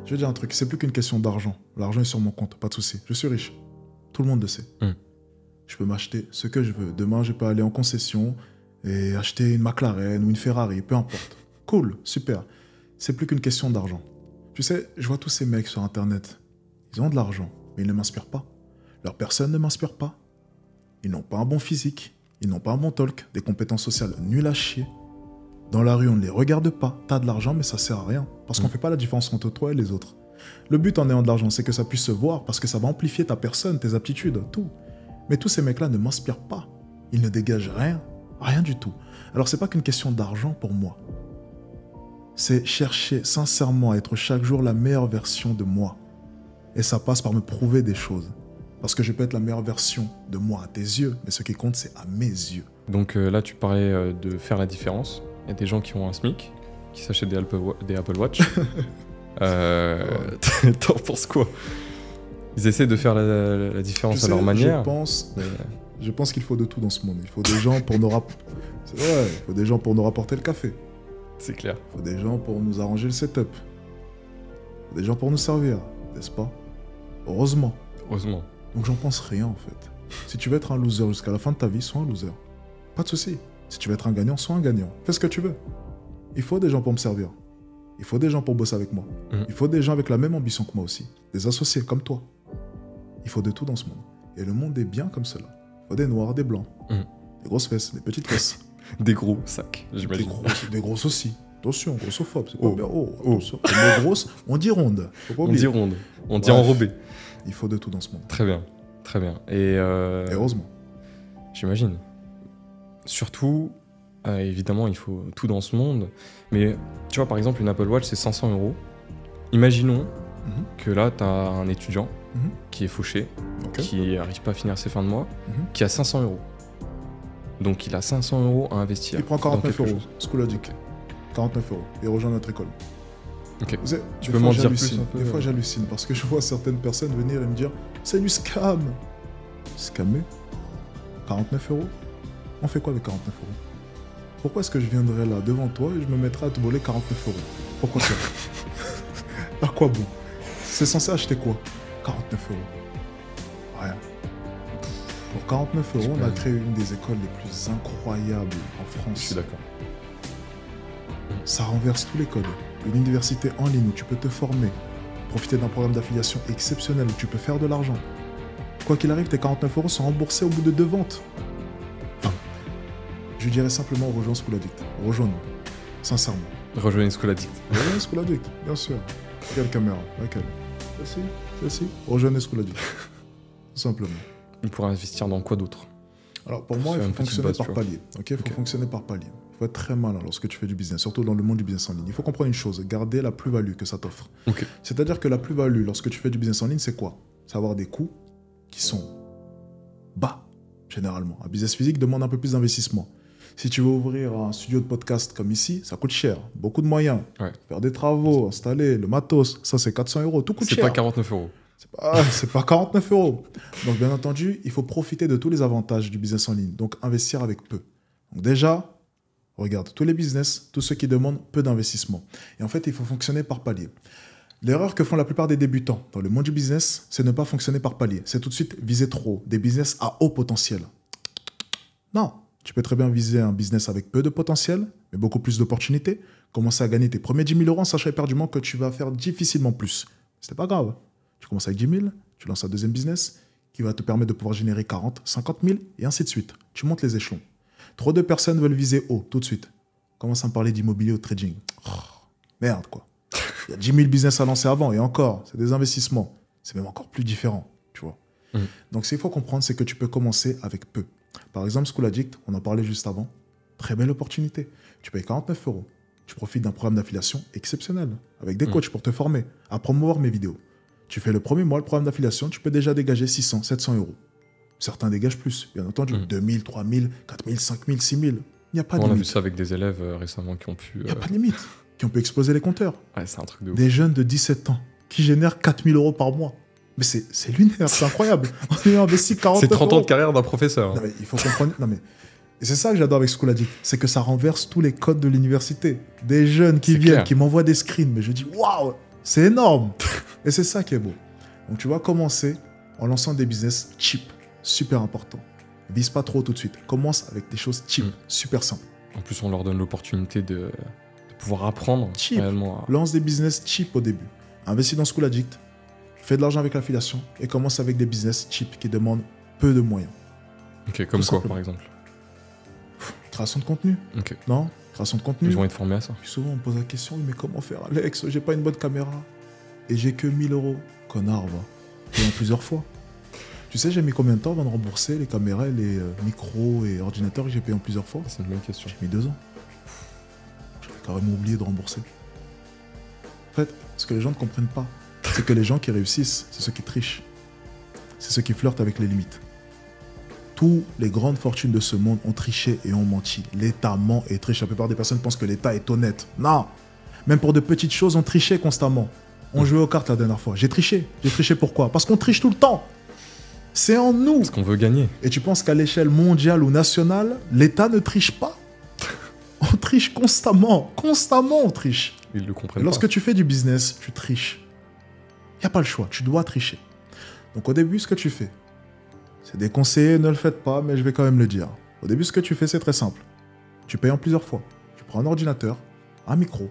Je vais dire un truc, c'est plus qu'une question d'argent. L'argent est sur mon compte, pas de souci. Je suis riche. Tout le monde le sait. Je peux m'acheter ce que je veux. Demain, je peux aller en concession et acheter une McLaren ou une Ferrari, peu importe. Cool, super. C'est plus qu'une question d'argent. Tu sais, je vois tous ces mecs sur Internet. Ils ont de l'argent, mais ils ne m'inspirent pas. Leur personne ne m'inspire pas. Ils n'ont pas un bon physique. Ils n'ont pas un bon talk. Des compétences sociales nulles à chier. Dans la rue, on ne les regarde pas. T'as de l'argent, mais ça sert à rien. Parce qu'on ne fait pas la différence entre toi et les autres. Le but en ayant de l'argent, c'est que ça puisse se voir, parce que ça va amplifier ta personne, tes aptitudes, tout. Mais tous ces mecs-là ne m'inspirent pas. Ils ne dégagent rien. Rien du tout. Alors, c'est pas qu'une question d'argent pour moi. C'est chercher sincèrement à être chaque jour la meilleure version de moi. Et ça passe par me prouver des choses. Parce que je peux être la meilleure version de moi à tes yeux, mais ce qui compte, c'est à mes yeux. Donc là, tu parlais de faire la différence. Il y a des gens qui ont un SMIC, qui s'achètent des Apple Watch. T'en penses quoi? Ils essaient de faire la différence à leur manière. Je pense qu'il faut de tout dans ce monde. Il faut des gens pour nous C'est vrai, il faut des gens pour nous rapporter le café. C'est clair. Il faut des gens pour nous arranger le setup. Il faut des gens pour nous servir, n'est-ce pas? Heureusement. Heureusement. Donc j'en pense rien en fait. Si tu veux être un loser jusqu'à la fin de ta vie, sois un loser. Pas de souci. Si tu veux être un gagnant, sois un gagnant. Fais ce que tu veux. Il faut des gens pour me servir. Il faut des gens pour bosser avec moi. Il faut des gens avec la même ambition que moi aussi. Des associés comme toi. Il faut de tout dans ce monde. Et le monde est bien comme cela. Il faut des noirs, des blancs. Des grosses fesses, des petites fesses. Des gros sacs, j'imagine. Des grosses aussi. Attention, grossophobe, c'est pas bien. Attention. Les grosses, on dit ronde. On dit ronde. On dit enrobé. Il faut de tout dans ce monde. Très bien. Très bien. Et heureusement. J'imagine. Surtout, évidemment, il faut tout dans ce monde. Mais tu vois, par exemple, une Apple Watch, c'est 500 €. Imaginons que là, tu as un étudiant qui est fauché, qui n'arrive pas à finir ses fins de mois, qui a 500 €. Donc, il a 500 € à investir. Il prend 49 €, Schoologic. 49 €. Et rejoint notre école. Ok. Tu peux m'en dire plus un peu? Des fois, j'hallucine parce que je vois certaines personnes venir et me dire c'est du scam. Scammer 49 €? On fait quoi avec 49 €? Pourquoi est-ce que je viendrais là devant toi et je me mettrais à te voler 49 €? Pourquoi ça? À quoi bon? C'est censé acheter quoi? 49 €. Rien. Pour 49 €, on a créé une des écoles les plus incroyables en France. Je suis d'accord. Ça renverse tous les codes. Une université en ligne où tu peux te former, profiter d'un programme d'affiliation exceptionnel où tu peux faire de l'argent. Quoi qu'il arrive, tes 49 € sont remboursés au bout de 2 ventes. Je dirais simplement rejoins School Addict. Rejoins-nous. Sincèrement. Rejoignez School Addict. Rejoignez School Addict, bien sûr. Quelle caméra? Laquelle? Celle-ci. Rejoignez School Addict. Tout simplement. On pourra investir dans quoi d'autre? Alors pour moi, il faut fonctionner par palier. Il faut fonctionner par palier. Il faut être très malin lorsque tu fais du business, surtout dans le monde du business en ligne. Il faut comprendre une chose, garder la plus-value que ça t'offre. C'est-à-dire que la plus-value lorsque tu fais du business en ligne, c'est quoi? C'est avoir des coûts qui sont bas, généralement. Un business physique demande un peu plus d'investissement. Si tu veux ouvrir un studio de podcast comme ici, ça coûte cher. Beaucoup de moyens. Faire des travaux, installer, le matos, ça c'est 400 €. Tout coûte cher. C'est pas 49 €. C'est pas 49 €. Donc bien entendu, il faut profiter de tous les avantages du business en ligne. Donc investir avec peu. Donc déjà, regarde, tous les business, tous ceux qui demandent peu d'investissement. Et en fait, il faut fonctionner par palier. L'erreur que font la plupart des débutants dans le monde du business, c'est ne pas fonctionner par palier. C'est tout de suite viser trop, des business à haut potentiel. Non, tu peux très bien viser un business avec peu de potentiel, mais beaucoup plus d'opportunités. Commencer à gagner tes premiers 10 000 € en sachant éperdument que tu vas faire difficilement plus. C'est pas grave. Tu commences avec 10 000, tu lances un deuxième business qui va te permettre de pouvoir générer 40, 50 000 et ainsi de suite. Tu montes les échelons. Trop de personnes veulent viser haut tout de suite. Commence à me parler d'immobilier ou de trading. Merde, quoi. Il y a 10 000 business à lancer avant et encore, c'est des investissements. C'est même encore plus différent, tu vois. Donc, ce qu'il faut comprendre, c'est que tu peux commencer avec peu. Par exemple, School Addict, on en parlait juste avant. Très belle opportunité. Tu payes 49 €. Tu profites d'un programme d'affiliation exceptionnel avec des coachs pour te former à promouvoir mes vidéos. Tu fais le premier mois, le programme d'affiliation, tu peux déjà dégager 600, 700 €. Certains dégagent plus, bien entendu. 2000, 3000, 4000, 5000, 6000. Il n'y a pas de limite. On a vu ça avec des élèves récemment qui ont pu... Il n'y a pas de limite. Qui ont pu exploser les compteurs. Ouais, c'est un truc de ouf. Des jeunes de 17 ans qui génèrent 4000 € par mois. Mais c'est lunaire, c'est incroyable. On a investi 40 €. C'est 30 ans de carrière d'un professeur. Non, mais il faut comprendre... Non, mais... Et c'est ça que j'adore avec School Addict, c'est que ça renverse tous les codes de l'université. Des jeunes qui viennent, qui m'envoient des screens, mais je dis waouh, C'est énorme. Et c'est ça qui est beau. Donc tu vas commencer en lançant des business cheap, super important. Vise pas trop tout de suite. Commence avec des choses cheap, super simples. En plus, on leur donne l'opportunité de pouvoir apprendre Cheap. réellement. Lance des business cheap au début. Investis dans School Addict. Fais de l'argent avec l'affiliation et commence avec des business cheap qui demandent peu de moyens. Ok, comme Tout quoi, simplement. par exemple? Création de contenu. Ok. Non, création de contenu. Ils vont être formés à ça. Souvent, on me pose la question, mais comment faire, Alex? J'ai pas une bonne caméra. Et j'ai que 1000 euros. Connard, va. Payons plusieurs fois. Tu sais, j'ai mis combien de temps avant de rembourser les caméras, les micros et ordinateurs que j'ai payé en plusieurs fois? C'est une bonne question. J'ai mis 2 ans. J'avais carrément oublié de rembourser. En fait, ce que les gens ne comprennent pas, c'est que les gens qui réussissent, c'est ceux qui trichent. C'est ceux qui flirtent avec les limites. Toutes les grandes fortunes de ce monde ont triché et ont menti. L'État ment et triche. La plupart des personnes pensent que l'État est honnête. Non. Même pour de petites choses, on trichait constamment. On jouait aux cartes la dernière fois. J'ai triché. J'ai triché pourquoi? Parce qu'on triche tout le temps. C'est en nous. Parce qu'on veut gagner. Et tu penses qu'à l'échelle mondiale ou nationale, l'État ne triche pas? On triche constamment. Constamment, on triche. Ils le Et comprennent lorsque pas. tu fais du business, tu triches. Il n'y a pas le choix. Tu dois tricher. Donc au début, ce que tu fais, c'est déconseillé, ne le faites pas, mais je vais quand même le dire. Au début, ce que tu fais, c'est très simple. Tu payes en plusieurs fois. Tu prends un ordinateur, un micro,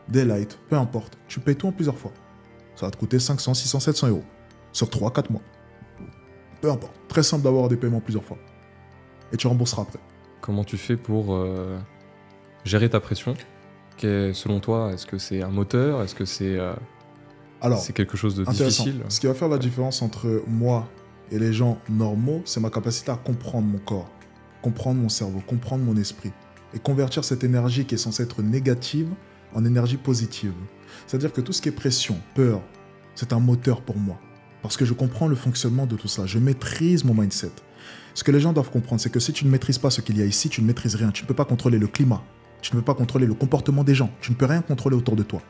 des lights, peu importe. Tu payes tout en plusieurs fois. Ça va te coûter 500, 600, 700 euros. Sur 3, 4 mois. Peu importe. Très simple d'avoir des paiements plusieurs fois. Et tu rembourseras après. Comment tu fais pour gérer ta pression? Selon toi, est-ce que c'est un moteur? Est-ce que c'est Alors, quelque chose de intéressant. difficile? Ce qui va faire la différence entre moi et les gens normaux, c'est ma capacité à comprendre mon corps, comprendre mon cerveau, comprendre mon esprit et convertir cette énergie qui est censée être négative en énergie positive. C'est-à-dire que tout ce qui est pression, peur, c'est un moteur pour moi parce que je comprends le fonctionnement de tout ça. Je maîtrise mon mindset. Ce que les gens doivent comprendre, c'est que si tu ne maîtrises pas ce qu'il y a ici, tu ne maîtrises rien. Tu ne peux pas contrôler le climat. Tu ne peux pas contrôler le comportement des gens. Tu ne peux rien contrôler autour de toi.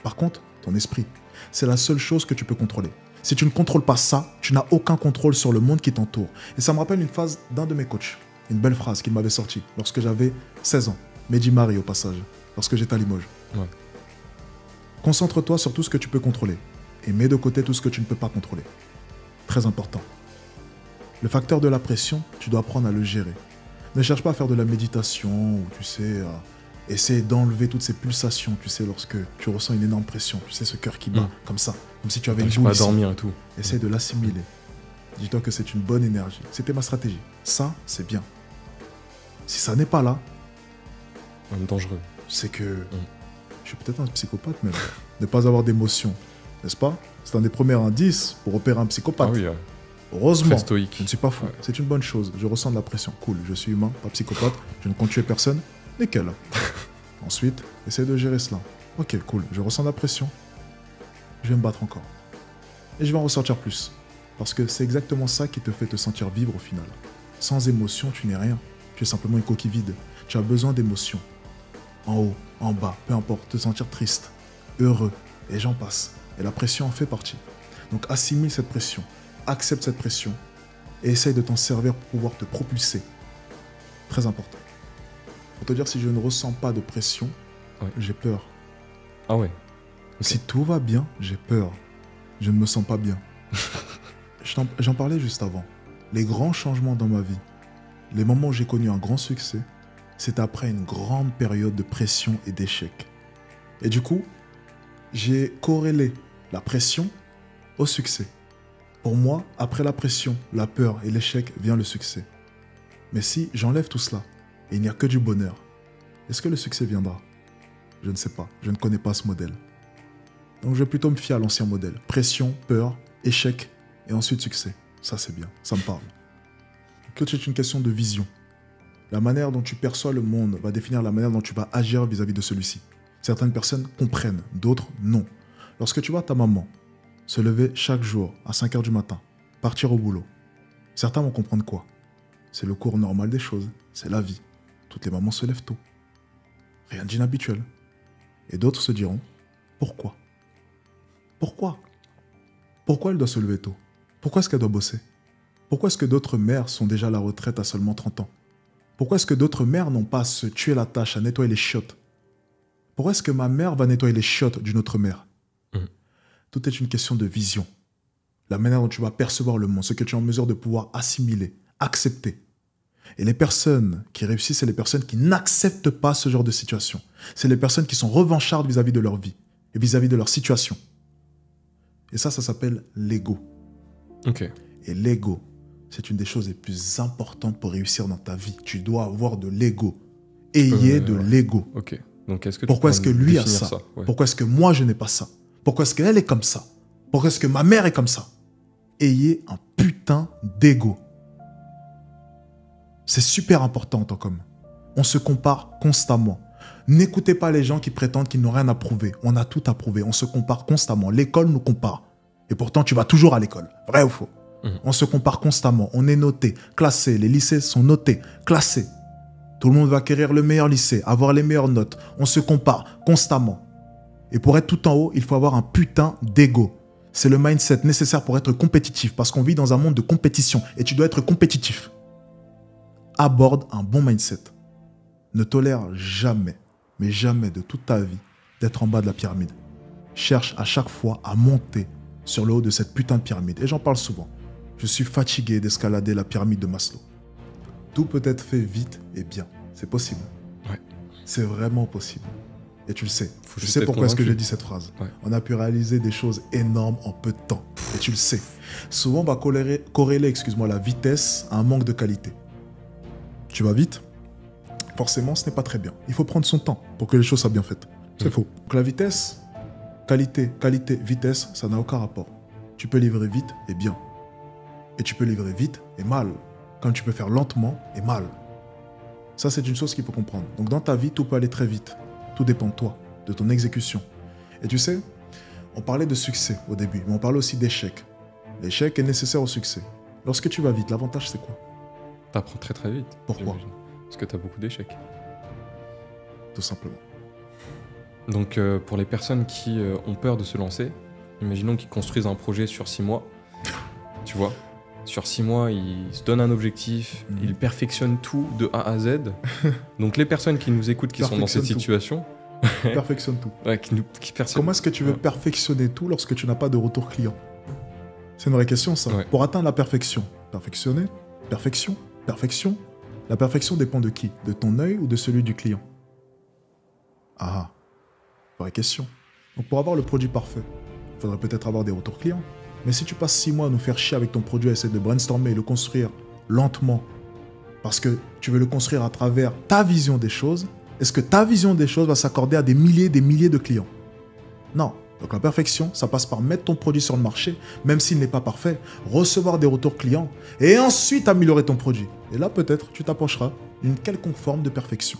Par contre, ton esprit, c'est la seule chose que tu peux contrôler. Si tu ne contrôles pas ça, tu n'as aucun contrôle sur le monde qui t'entoure. Et ça me rappelle une phrase d'un de mes coachs. Une belle phrase qu'il m'avait sortie lorsque j'avais 16 ans. Mehdi Mari au passage, lorsque j'étais à Limoges. Ouais. Concentre-toi sur tout ce que tu peux contrôler et mets de côté tout ce que tu ne peux pas contrôler. Très important. Le facteur de la pression, tu dois apprendre à le gérer. Ne cherche pas à faire de la méditation ou tu sais, essayer d'enlever toutes ces pulsations, tu sais, lorsque tu ressens une énorme pression, tu sais, ce cœur qui bat comme ça, comme si tu avais une T'arrives boule pas à ici. dormir et tout. Essaye de l'assimiler. Dis-toi que c'est une bonne énergie. C'était ma stratégie. Ça, c'est bien. Si ça n'est pas là, Même dangereux. c'est que je suis peut-être un psychopathe même. Ne pas avoir d'émotion, n'est-ce pas? C'est un des premiers indices pour opérer un psychopathe. Ah oui, Heureusement, très stoïque. je ne suis pas fou. Ouais. C'est une bonne chose. Je ressens de la pression. Cool, je suis humain, pas psychopathe. Je ne compte tuer personne. Nickel. Ensuite, essaye de gérer cela. Ok, cool. Je ressens de la pression. Je vais me battre encore. Et je vais en ressortir plus. Parce que c'est exactement ça qui te fait te sentir vivre au final. Sans émotion, tu n'es rien. Tu es simplement une coquille vide. Tu as besoin d'émotions. En haut, en bas, peu importe. Te sentir triste, heureux, et j'en passe. Et la pression en fait partie. Donc assimile cette pression. Accepte cette pression. Et essaye de t'en servir pour pouvoir te propulser. Très important. Pour te dire, si je ne ressens pas de pression, j'ai peur. Ah ouais. Si tout va bien, j'ai peur. Je ne me sens pas bien. J'en parlais juste avant. Les grands changements dans ma vie, les moments où j'ai connu un grand succès, c'est après une grande période de pression et d'échec. Et du coup, j'ai corrélé la pression au succès. Pour moi, après la pression, la peur et l'échec vient le succès. Mais si j'enlève tout cela, et il n'y a que du bonheur, est-ce que le succès viendra? Je ne sais pas, je ne connais pas ce modèle. Donc je vais plutôt me fier à l'ancien modèle. Pression, peur, échec, et ensuite succès. Ça c'est bien, ça me parle. Que c'est une question de vision. La manière dont tu perçois le monde va définir la manière dont tu vas agir vis-à-vis de celui-ci. Certaines personnes comprennent, d'autres non. Lorsque tu vois ta maman se lever chaque jour à 5 h du matin, partir au boulot, certains vont comprendre quoi? C'est le cours normal des choses, c'est la vie. Toutes les mamans se lèvent tôt. Rien d'inhabituel. Et d'autres se diront, pourquoi? Pourquoi? Pourquoi elle doit se lever tôt? Pourquoi est-ce qu'elle doit bosser? Pourquoi est-ce que d'autres mères sont déjà à la retraite à seulement 30 ans? Pourquoi est-ce que d'autres mères n'ont pas à se tuer la tâche à nettoyer les chiottes? Pourquoi est-ce que ma mère va nettoyer les chiottes d'une autre mère? Tout est une question de vision. La manière dont tu vas percevoir le monde, ce que tu es en mesure de pouvoir assimiler, accepter. Et les personnes qui réussissent, c'est les personnes qui n'acceptent pas ce genre de situation. C'est les personnes qui sont revanchardes vis-à-vis de leur vie et vis-à-vis de leur situation. Et ça s'appelle l'ego. Ok. Et l'ego, c'est une des choses les plus importantes pour réussir dans ta vie. Tu dois avoir de l'ego. Ayez de l'ego. Ok. Donc, est-ce que Pourquoi est-ce que lui a définir ça, ouais. Pourquoi est-ce que moi, je n'ai pas ça? Pourquoi est-ce qu'elle est comme ça? Pourquoi est-ce que ma mère est comme ça? Ayez un putain d'ego. C'est super important en tant qu'homme. On se compare constamment. N'écoutez pas les gens qui prétendent qu'ils n'ont rien à prouver. On a tout à prouver. On se compare constamment. L'école nous compare. Et pourtant, tu vas toujours à l'école. Vrai ou faux? On se compare constamment. On est noté, classé. Les lycées sont notés, classés. Tout le monde va acquérir le meilleur lycée, avoir les meilleures notes. On se compare constamment. Et pour être tout en haut, il faut avoir un putain d'ego. C'est le mindset nécessaire pour être compétitif. Parce qu'on vit dans un monde de compétition. Et tu dois être compétitif. Aborde un bon mindset. Ne tolère jamais, mais jamais de toute ta vie, d'être en bas de la pyramide. Cherche à chaque fois à monter sur le haut de cette putain de pyramide. Et j'en parle souvent. Je suis fatigué d'escalader la pyramide de Maslow. Tout peut être fait vite et bien. C'est possible. Ouais. C'est vraiment possible. Et tu le sais. Faut Je juste sais être pourquoi est-ce que convaincu. j'ai dit cette phrase. Ouais. On a pu réaliser des choses énormes en peu de temps. Et tu le sais. Souvent, on va corréler la vitesse à un manque de qualité. Tu vas vite, forcément, ce n'est pas très bien. Il faut prendre son temps pour que les choses soient bien faites. C'est faux. Donc la vitesse, qualité, vitesse, ça n'a aucun rapport. Tu peux livrer vite et bien. Et tu peux livrer vite et mal. Comme tu peux faire lentement et mal. Ça, c'est une chose qu'il faut comprendre. Donc dans ta vie, tout peut aller très vite. Tout dépend de toi, de ton exécution. Et tu sais, on parlait de succès au début, mais on parlait aussi d'échec. L'échec est nécessaire au succès. Lorsque tu vas vite, l'avantage, c'est quoi? T'apprends très très vite. Pourquoi? J'imagine. Parce que t'as beaucoup d'échecs. Tout simplement. Donc pour les personnes qui ont peur de se lancer, imaginons qu'ils construisent un projet sur 6 mois. Tu vois, sur 6 mois, ils se donnent un objectif, ils perfectionnent tout de A à Z. Donc les personnes qui nous écoutent, qui sont dans cette Perfectionne tout. situation, Perfectionne tout. ouais, qui Comment est-ce que tu veux perfectionner tout lorsque tu n'as pas de retour client? C'est une vraie question, ça. Ouais. Pour atteindre la perfection, perfectionner, perfection. La perfection dépend de qui? De ton œil ou de celui du client? Ah, vraie question. Donc pour avoir le produit parfait, il faudrait peut-être avoir des retours clients. Mais si tu passes 6 mois à nous faire chier avec ton produit, à essayer de brainstormer et le construire lentement, parce que tu veux le construire à travers ta vision des choses, est-ce que ta vision des choses va s'accorder à des milliers de clients? Non. Donc la perfection, ça passe par mettre ton produit sur le marché, même s'il n'est pas parfait, recevoir des retours clients, et ensuite améliorer ton produit. Et là, peut-être, tu t'approcheras d'une quelconque forme de perfection.